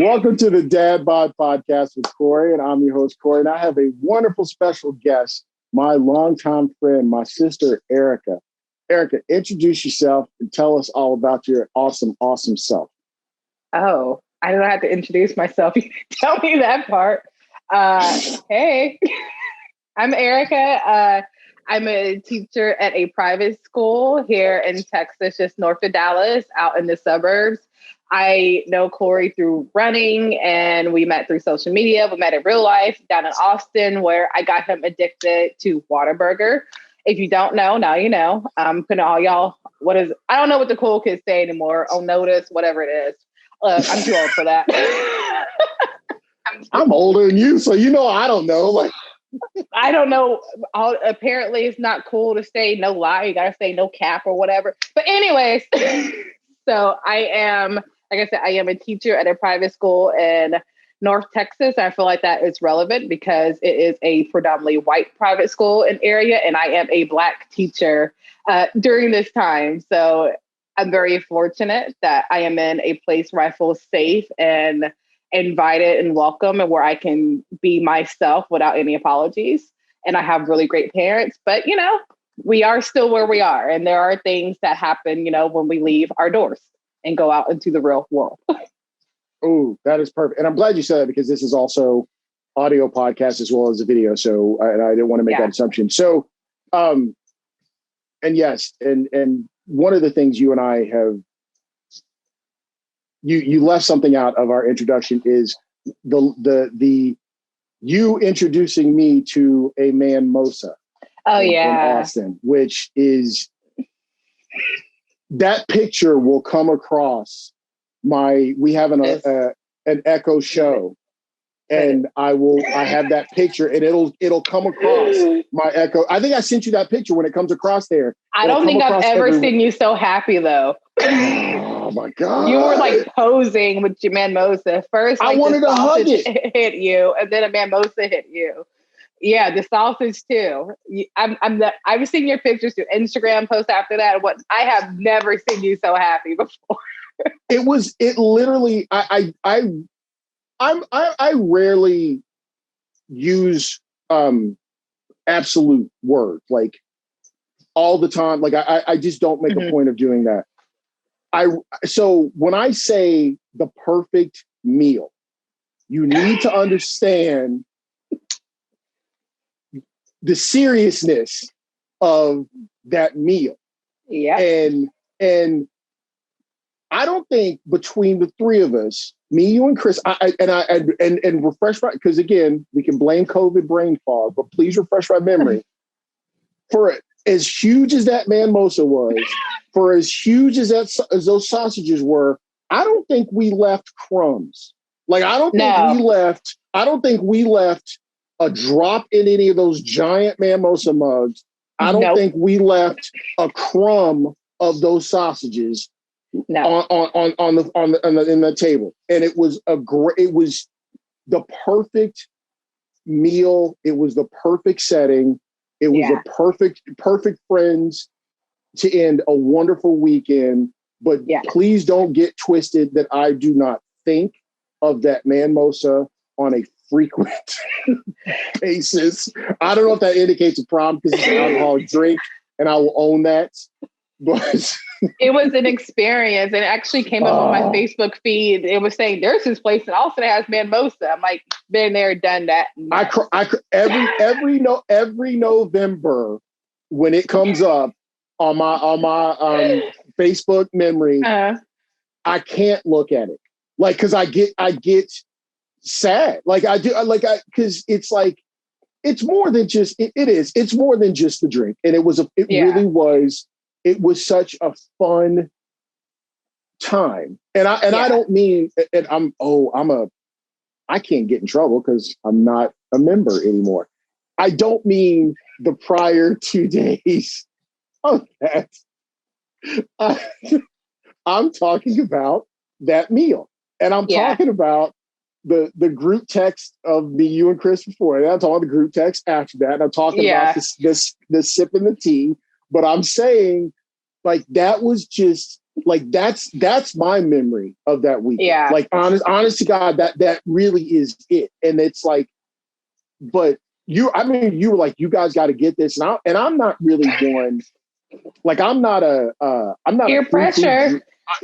Welcome to the Dad Bod Podcast with Corey, and I'm your host, Corey. And I have a wonderful special guest, my longtime friend, my sister, Erica. Erica, introduce yourself and tell us all about your awesome, awesome self. Oh, I don't have to introduce myself. You tell me that part. Hey, I'm Erica. I'm a teacher at a private school here in Texas, just north of Dallas, out in the suburbs. I know Corey through running, and we met through social media. We met in real life down in Austin, where I got him addicted to Whataburger. If you don't know, now you know. I'm putting all y'all, I don't know what the cool kids say anymore. On notice, whatever it is. I'm too old for that. I'm older than you, so you know I don't know. Like, I don't know. Apparently, it's not cool to say no lie. You got to say no cap or whatever. But anyways, so I am, like I said, I am a teacher at a private school in North Texas. I feel like that is relevant because it is a predominantly white private school in area, and I am a Black teacher during this time. So I'm very fortunate that I am in a place where I feel safe and invited and welcome, and where I can be myself without any apologies. And I have really great parents, but you know, we are still where we are. And there are things that happen, you know, when we leave our doors and go out into the real world. Oh, that is perfect. And I'm glad you said that, because this is also audio podcast as well as a video. So I didn't want to make that assumption. So, and yes, and one of the things you and I have, you left something out of our introduction, is the you introducing me to a man Mosa. In Austin, which is, that picture will come across we have an Echo show, and I have that picture, and it'll come across my Echo. I think I sent you that picture. When it comes across there, I don't think I've ever seen you so happy though. Oh my God. You were like posing with your man Mosa. First, like, I wanted to hug it. Hit you, and then a man Mosa hit you. Yeah, the sausage too. I've seen your pictures through Instagram posts after that. I have never seen you so happy before. It literally, I rarely use absolute words, like all the time. Like I just don't make a point of doing that. So when I say the perfect meal, you need to understand the seriousness of that meal. Yeah. And I don't think between the three of us, me, you, and Chris, and refresh my, because again, we can blame COVID brain fog, but please refresh my memory. For as huge as that man Mosa was, for as huge as those sausages were, I don't think we left crumbs. Like, I don't think we left a drop in any of those giant man Mosa mugs. I don't think we left a crumb of those sausages in the table. And it was it was the perfect meal. It was the perfect setting. It was a perfect friends to end a wonderful weekend. But please don't get twisted that I do not think of that man Mosa on a frequent basis. I don't know if that indicates a problem, because it's an alcoholic drink, and I will own that. But it was an experience, and it actually came up on my Facebook feed. It was saying there's this place in Austin that has man Mosa. I'm like, been there, done that. Every November when it comes up on my Facebook memory, I can't look at it, like, because I get sad, like I do, because it's like, it's more than just it's more than just the drink, and it really was. It was such a fun time, and I don't mean, and I can't get in trouble because I'm not a member anymore. I don't mean the prior 2 days of that. I'm talking about that meal, and I'm talking about the group text of me, you, and Chris before, and I'm talking about the group text after that, and I'm talking about this sipping the tea. But I'm saying, like, that was just Like that's my memory of that weekend. Yeah. Like honest to God, that really is it. And it's like, but you were like, you guys got to get this. And I'm not really one, like I'm not peer a pressure.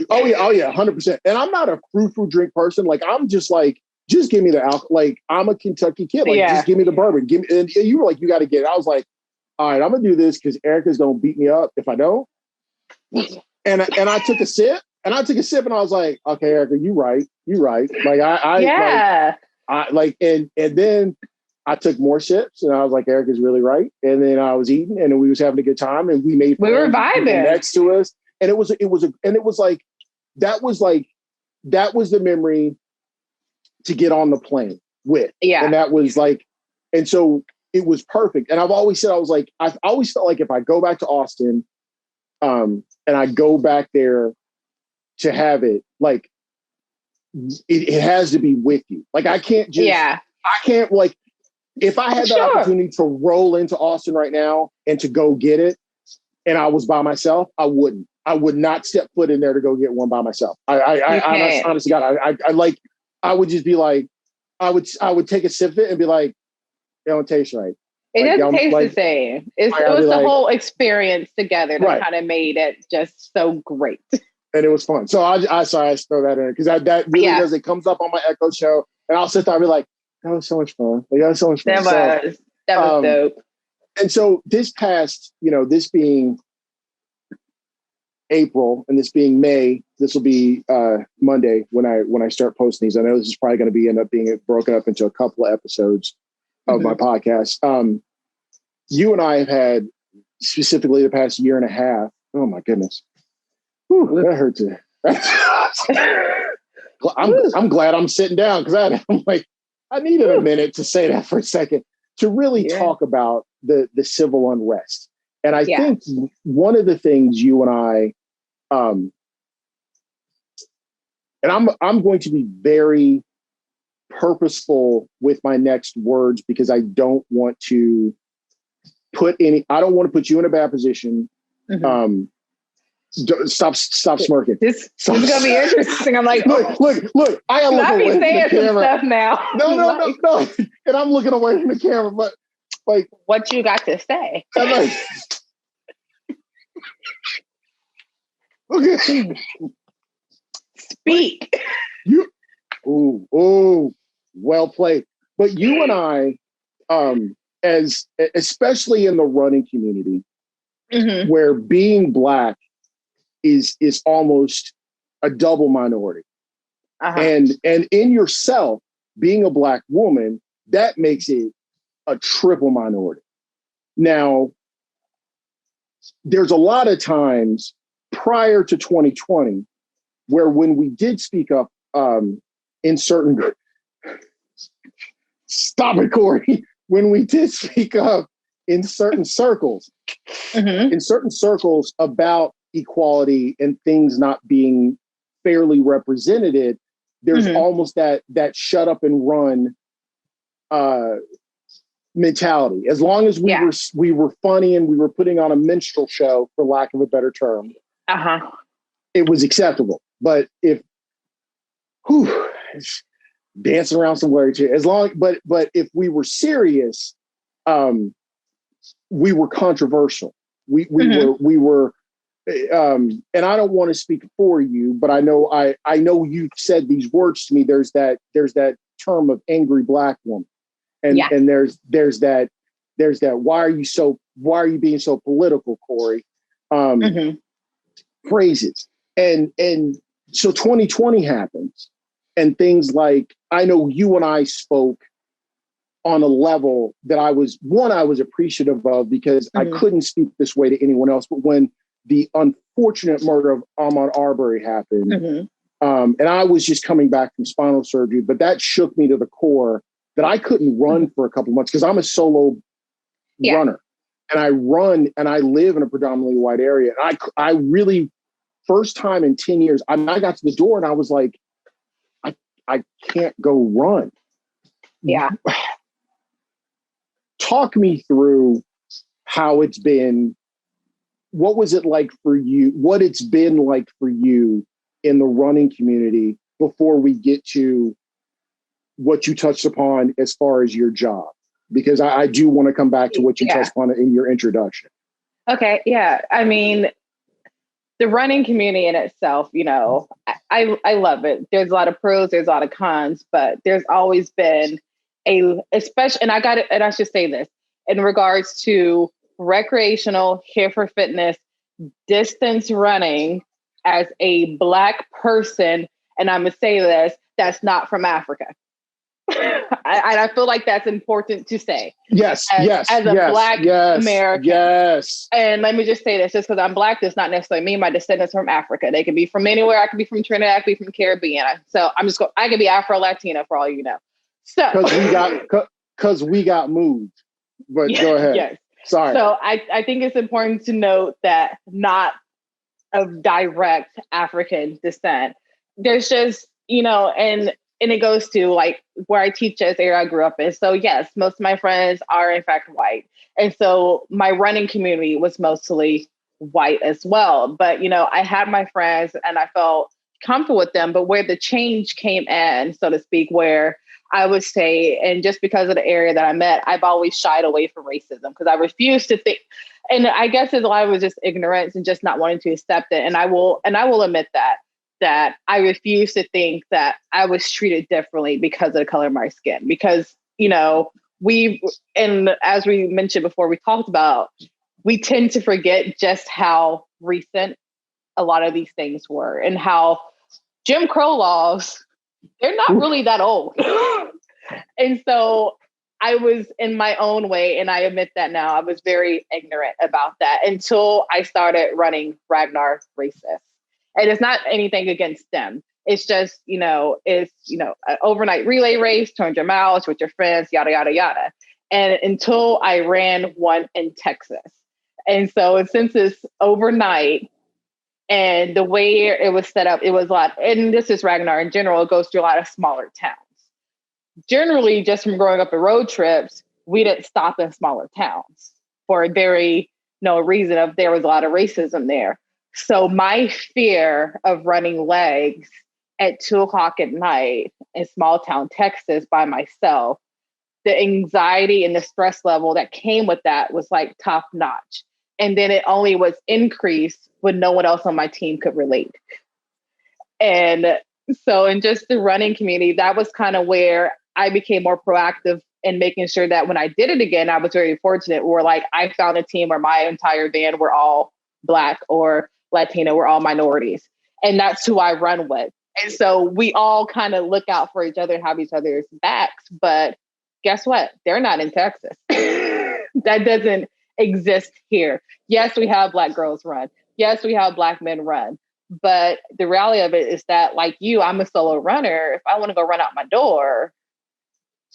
oh yeah, 100%. And I'm not a frou drink person. Like I'm just like, just give me the alcohol. Like I'm a Kentucky kid. Like just give me the bourbon. Give me. And you were like, you got to get it. I was like, all right, I'm gonna do this because Erica's gonna beat me up if I don't. And I took a sip. And I was like, okay, Erica, you right. Like and then I took more sips and I was like, Erica's really right. And then I was eating and we was having a good time and we were vibing next to us. And it was like that was the memory to get on the plane with. Yeah. And that was like, and so it was perfect. And I've always said, I always felt like if I go back to Austin, and I go back there to have it, like it has to be with you. Like I can't just, I can't like, if I had that opportunity to roll into Austin right now and to go get it, and I was by myself, I would not step foot in there to go get one by myself. Honestly, God, I would just be like, I would take a sip of it and be like, it don't taste right. It doesn't taste the same. It was the whole experience together that kind of made it just so great. And it was fun. So I throw that in because that really does. It comes up on my Echo show, and I'll sit there and be like, that was so much fun. Like, that was so much fun. That was dope. And so this past, this being April and this being May, this will be Monday when I start posting these. I know this is probably going to end up being broken up into a couple of episodes of my podcast. You and I have had specifically the past year and a half. Oh my goodness. Whew, that hurts. I'm glad I'm sitting down because I'm like, I needed a minute to say that for a second to really talk about the civil unrest. And I think one of the things you and I, and I'm going to be very purposeful with my next words because I don't want to put you in a bad position. Mm-hmm. Stop smirking. This is gonna be interesting. I'm like, look. I am looking away from the camera stuff now. No. And I'm looking away from the camera, but like, what you got to say? Okay. Speak. Well played. But you and I, as especially in the running community, where being Black is almost a double minority. And in yourself, being a Black woman, that makes it a triple minority. Now, there's a lot of times prior to 2020 where when we did speak up in certain... Stop it, Corey. When we did speak up in certain circles, about equality and things not being fairly represented, there's almost that shut up and run mentality. As long as we were funny and we were putting on a minstrel show, for lack of a better term, it was acceptable. But if dancing around some words here, but if we were serious, we were controversial. We were. And I don't want to speak for you, but I know you've said these words to me. There's that term of angry Black woman, and there's that why are you being so political, Corey? Phrases, and so 2020 happens, and things like, I know you and I spoke on a level that I was appreciative of because I couldn't speak this way to anyone else. But when the unfortunate murder of Ahmaud Arbery happened, and I was just coming back from spinal surgery, but that shook me to the core that I couldn't run for a couple of months because I'm a solo runner, and I run and I live in a predominantly white area. And I really, first time in 10 years, I got to the door and I was like, I can't go run. Yeah. Talk me through how it's been what was it like for you? What it's been like for you in the running community before we get to what you touched upon as far as your job? Because I do want to come back to what you touched upon in your introduction. Okay. Yeah. I mean, the running community in itself, you know, I love it. There's a lot of pros, there's a lot of cons, but there's always been especially, and I got it, and I should say this in regards to recreational, here for fitness, distance running as a Black person, and I'm gonna say this, that's not from Africa. I feel like that's important to say. Yes, as a Black American. Yes. And let me just say this, just because I'm Black does not necessarily mean my descendants from Africa. They could be from anywhere. I could be from Trinidad, I could be from Caribbean. So I could be Afro-Latina for all you know. So because we got moved. But go ahead. Yes. Sorry. So I think it's important to note that not of direct African descent. There's just, you know, and it goes to like where I teach as area I grew up in. So yes, most of my friends are in fact white. And so my running community was mostly white as well. But, you know, I had my friends and I felt comfortable with them, but where the change came in, so to speak, where I would say, and just because of the area that I met, I've always shied away from racism because I refuse to think, and I guess it's a lot of it was just ignorance and just not wanting to accept it. And I will admit that I refuse to think that I was treated differently because of the color of my skin. Because, you know, and as we mentioned before, we talked about, we tend to forget just how recent a lot of these things were and how Jim Crow laws, they're not really that old. And so I was in my own way, and I admit that now, I was very ignorant about that until I started running Ragnar Races. And it's not anything against them. It's just, you know, it's, you know, an overnight relay race, 200 miles with your friends, yada, yada, yada. And until I ran one in Texas. And so since it's overnight and the way it was set up, it was a lot, and this is Ragnar in general, it goes through a lot of smaller towns. Generally, just from growing up in road trips, we didn't stop in smaller towns for a very no reason of there was a lot of racism there. So my fear of running legs at 2:00 at night in small town Texas by myself, the anxiety and the stress level that came with that was like top notch. And then it only was increased when no one else on my team could relate. And so in just the running community, that was kind of where I became more proactive in making sure that when I did it again, I was very fortunate where like I found a team where my entire band were all Black or Latino, we're all minorities. And that's who I run with. And so we all kind of look out for each other and have each other's backs. But guess what? They're not in Texas. That doesn't exist here. Yes, we have Black girls run. Yes, we have Black men run. But the reality of it is that, like you, I'm a solo runner. If I want to go run out my door,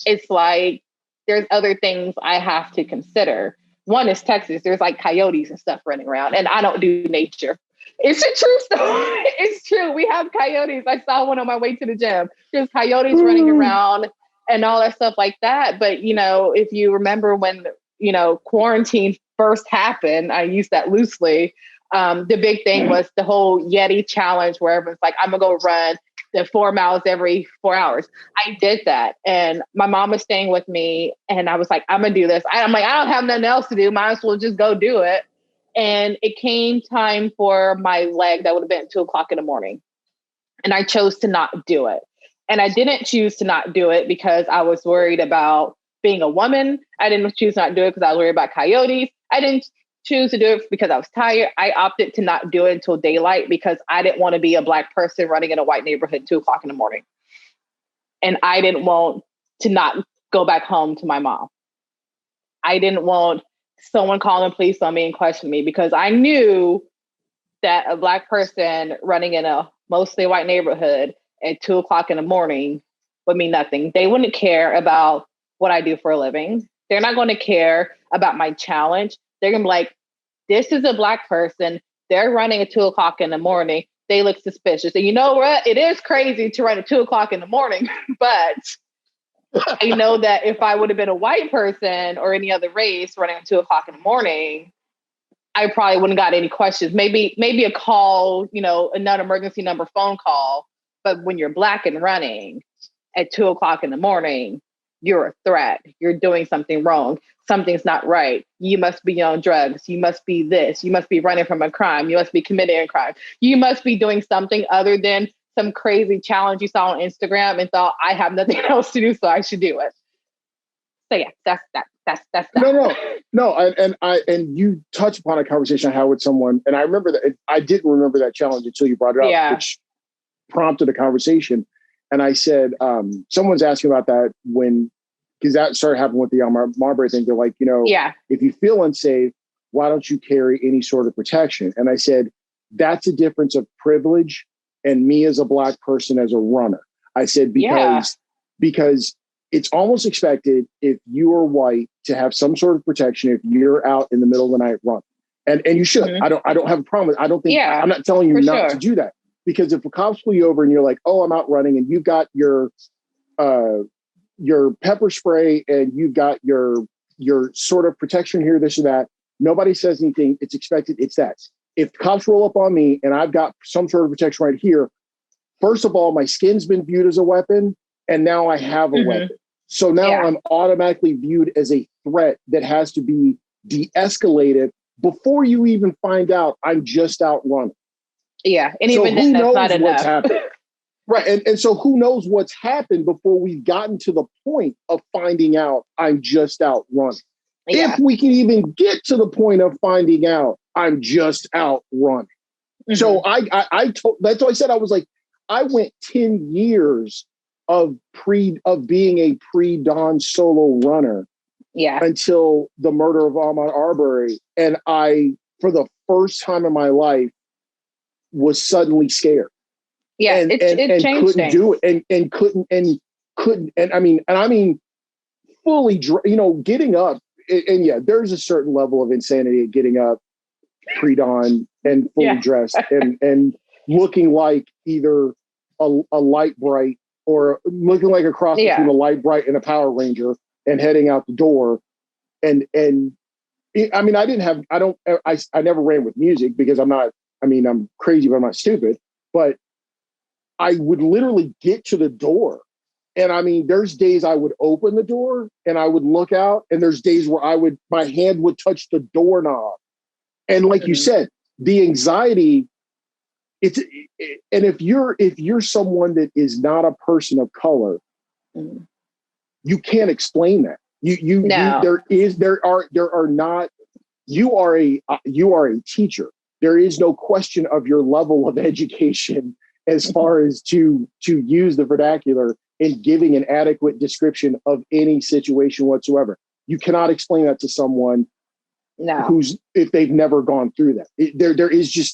it's like there's other things I have to consider. One is Texas. There's like coyotes and stuff running around, and I don't do nature. It's a true story. It's true. We have coyotes. I saw one on my way to the gym. There's coyotes running around and all that stuff like that. But, you know, if you remember when, you know, quarantine first happened, I use that loosely. The big thing was the whole Yeti challenge where everyone's like, I'm going to go run the 4 miles every 4 hours. I did that. And my mom was staying with me. And I was like, I'm going to do this. I'm like, I don't have nothing else to do. Might as well just go do it. And it came time for my leg. That would have been 2:00 in the morning. And I chose to not do it. And I didn't choose to not do it because I was worried about being a woman. I didn't choose not to do it because I was worried about coyotes. I didn't choose to do it because I was tired. I opted to not do it until daylight because I didn't want to be a Black person running in a white neighborhood 2:00 in the morning. And I didn't want to not go back home to my mom. I didn't want someone calling the police on me and questioning me because I knew that a Black person running in a mostly white neighborhood at 2:00 in the morning would mean nothing. They wouldn't care about what I do for a living. They're not going to care about my challenge. They're going to be like, this is a Black person. They're running at 2:00 in the morning. They look suspicious. And you know what? It is crazy to run at 2:00 in the morning, but I know that if I would have been a white person or any other race running at 2:00 in the morning, I probably wouldn't got any questions. Maybe a call, a non-emergency number phone call. But when you're Black and running at 2:00 in the morning, you're a threat. You're doing something wrong. Something's not right. You must be on drugs. You must be this. You must be running from a crime. You must be committing a crime. You must be doing something other than some crazy challenge you saw on Instagram and thought, I have nothing else to do, so I should do it. So yeah, that's that. No. And you touched upon a conversation I had with someone, and I remember that I didn't remember that challenge until you brought it up, which prompted a conversation. And I said, someone's asking about that because that started happening with the Marbury thing. They're like, if you feel unsafe, why don't you carry any sort of protection? And I said, that's a difference of privilege and me as a Black person as a runner. I said, because it's almost expected if you are white to have some sort of protection if you're out in the middle of the night running. And you should. Mm-hmm. I don't have a problem. I don't think I'm not telling you not to do that. Because if a cops pull you over and you're like, oh, I'm out running, and you've got your pepper spray and you've got your sort of protection here, this and that, nobody says anything. It's expected. It's that. If cops roll up on me and I've got some sort of protection right here, first of all, my skin's been viewed as a weapon, and now I have a weapon. So now I'm automatically viewed as a threat that has to be de-escalated before you even find out I'm just out running. Yeah, and even then, that's not enough. What's happened. Right, and so who knows what's happened before we've gotten to the point of finding out I'm just out running. Yeah. If we can even get to the point of finding out I'm just out running. Mm-hmm. So I told, that's why I said, I was like, I went 10 years of being a pre-dawn solo runner until the murder of Ahmaud Arbery. And I, for the first time in my life, was suddenly scared. Yeah, and changed couldn't things. do it and couldn't. I mean, fully, getting up. And yeah, there's a certain level of insanity at getting up pre-dawn and fully dressed and looking like either a light bright or looking like a cross between a light bright and a Power Ranger and heading out the door. And I mean, I never ran with music because I'm crazy, but I'm not stupid. But I would literally get to the door. And I mean, there's days I would open the door and I would look out, and there's days where my hand would touch the doorknob. And like you said, the anxiety, and if you're someone that is not a person of color, you can't explain that. You are a teacher. There is no question of your level of education as far as to use the vernacular in giving an adequate description of any situation whatsoever. You cannot explain that to someone if they've never gone through that.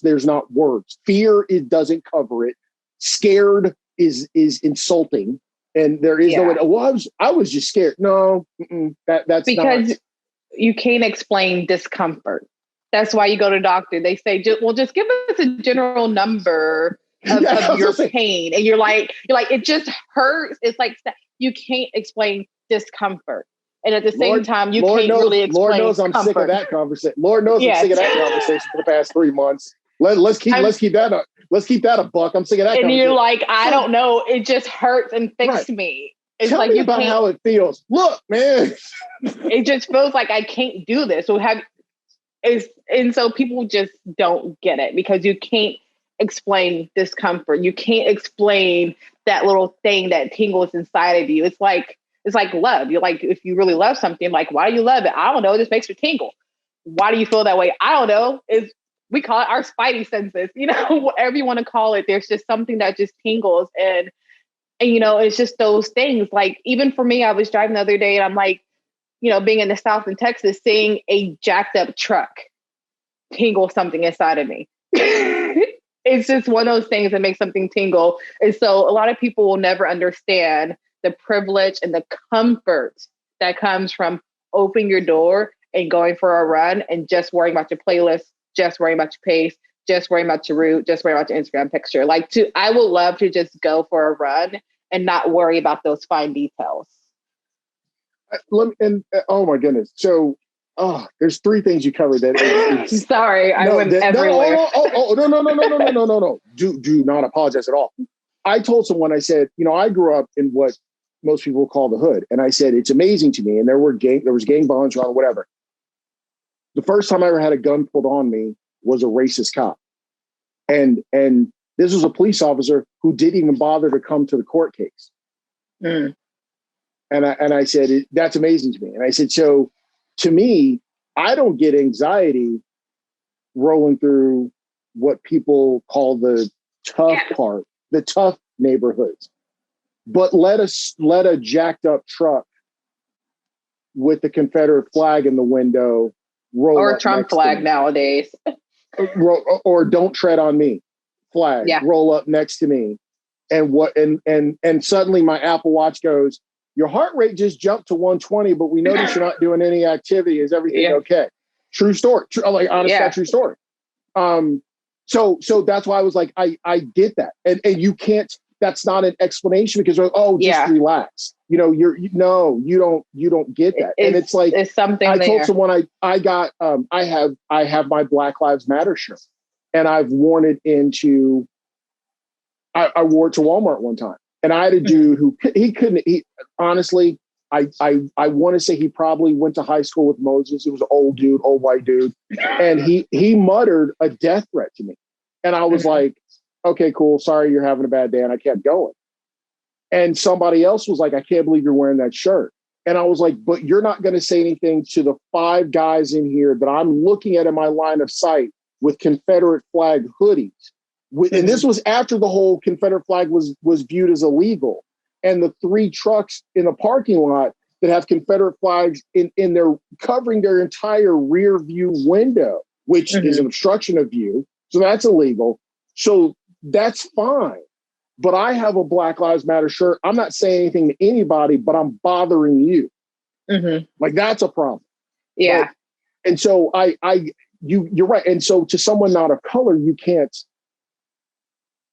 There's not words. Fear, it doesn't cover it. Scared is insulting, and there is no way. Well, I was just scared. No, that's because not. You can't explain discomfort. That's why you go to a doctor. They say, just give us a general number of your pain. And you're like, it just hurts. It's like, you can't explain discomfort. And at the same time, you can't really explain Lord knows I'm sick of that conversation. Lord knows I'm sick of that conversation for the past 3 months. Let's keep that up. Let's keep that a buck. I'm sick of that. And you're like, I don't know. It just hurts and fix me. It's Tell like me about how it feels. Look, man. It just feels like I can't do this. And so people just don't get it because you can't explain discomfort. You can't explain that little thing that tingles inside of you. It's like love. You're like, if you really love something, like, why do you love it? I don't know. It just makes me tingle. Why do you feel that way? I don't know. We call it our spidey senses, whatever you want to call it. There's just something that just tingles. And it's just those things. Like, even for me, I was driving the other day and I'm like, being in the South in Texas, seeing a jacked up truck tingle something inside of me. It's just one of those things that makes something tingle. And so a lot of people will never understand the privilege and the comfort that comes from opening your door and going for a run and just worrying about your playlist, just worrying about your pace, just worrying about your route, just worrying about your Instagram picture. I would love to just go for a run and not worry about those fine details. And oh my goodness. So there's three things you covered that. Sorry, I went everywhere. No. Do not apologize at all. I told someone, I said, I grew up in what most people call the hood. And I said, it's amazing to me. And there was gang violence around, whatever. The first time I ever had a gun pulled on me was a racist cop. And this was a police officer who didn't even bother to come to the court case. Mm. And I said, that's amazing to me. And I said, so to me, I don't get anxiety rolling through what people call the tough part, the tough neighborhoods. But let a jacked up truck with the Confederate flag in the window roll or up Trump flag nowadays. Or don't tread on me flag roll up next to me. And suddenly my Apple Watch goes, your heart rate just jumped to 120, but we notice you're not doing any activity. Is everything okay? True story. True story. So that's why I was like, I get that. And you can't, that's not an explanation because relax. You don't get that. And it's like, it's something I told someone I have my Black Lives Matter shirt and I've worn it I wore it to Walmart one time. And I had a dude who honestly, I want to say he probably went to high school with Moses. It was an old white dude. And he muttered a death threat to me. And I was like, okay, cool. Sorry, you're having a bad day. And I kept going. And somebody else was like, I can't believe you're wearing that shirt. And I was like, but you're not going to say anything to the 5 guys in here that I'm looking at in my line of sight with Confederate flag hoodies. And this was after the whole Confederate flag was viewed as illegal. And the 3 trucks in the parking lot that have Confederate flags in their covering their entire rear view window, which is an obstruction of view. So that's illegal. So that's fine. But I have a Black Lives Matter shirt. I'm not saying anything to anybody, but I'm bothering you. Mm-hmm. Like that's a problem. Yeah. But, and so you're right. And so to someone not of color, you can't,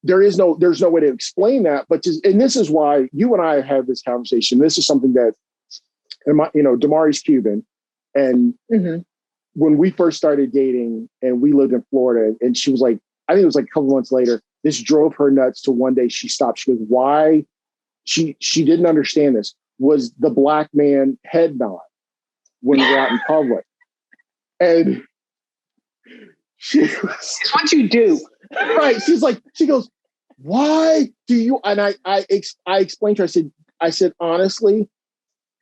there's no way to explain that. But and this is why you and I have this conversation. This is something that, Damari's Cuban. And when we first started dating and we lived in Florida, and she was like, I think it was like a couple months later, this drove her nuts to one day she stopped. She goes, why? She didn't understand this. Was the black man head nod when we're out in public. And it's what you do. Right. She goes, why do you? And I explained to her, I said, honestly,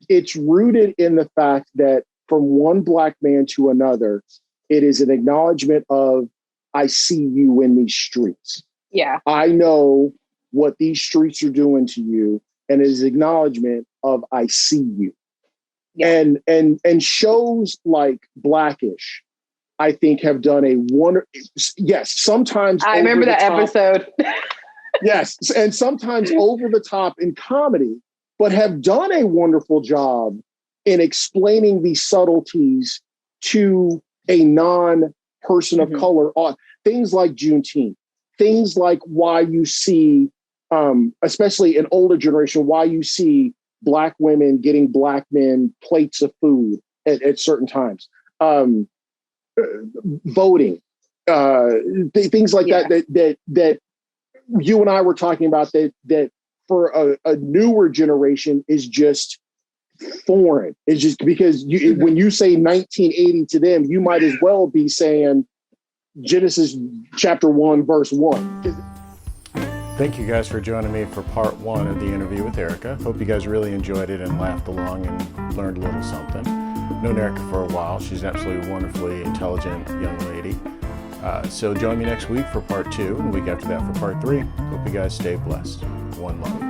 it's rooted in the fact that from one black man to another, it is an acknowledgement of, I see you in these streets. Yeah. I know what these streets are doing to you. And it is acknowledgement of, I see you. Yeah. And shows like Blackish, I think have done a wonder. Yes. Sometimes I remember that episode. Yes. And sometimes over the top in comedy, but have done a wonderful job in explaining these subtleties to a non-person of color on things like Juneteenth, things like why you see, especially an older generation, why you see Black women getting Black men plates of food at certain times. Voting, things like that you and I were talking about that for a newer generation is just foreign. It's just because when you say 1980 to them, you might as well be saying Genesis chapter 1, verse 1. Thank you guys for joining me for part 1 of the interview with Erica. Hope you guys really enjoyed it and laughed along and learned a little something. Known Erica for a while. She's an absolutely wonderfully intelligent young lady. So join me next week for part 2 and the week after that for part 3. Hope you guys stay blessed. One love.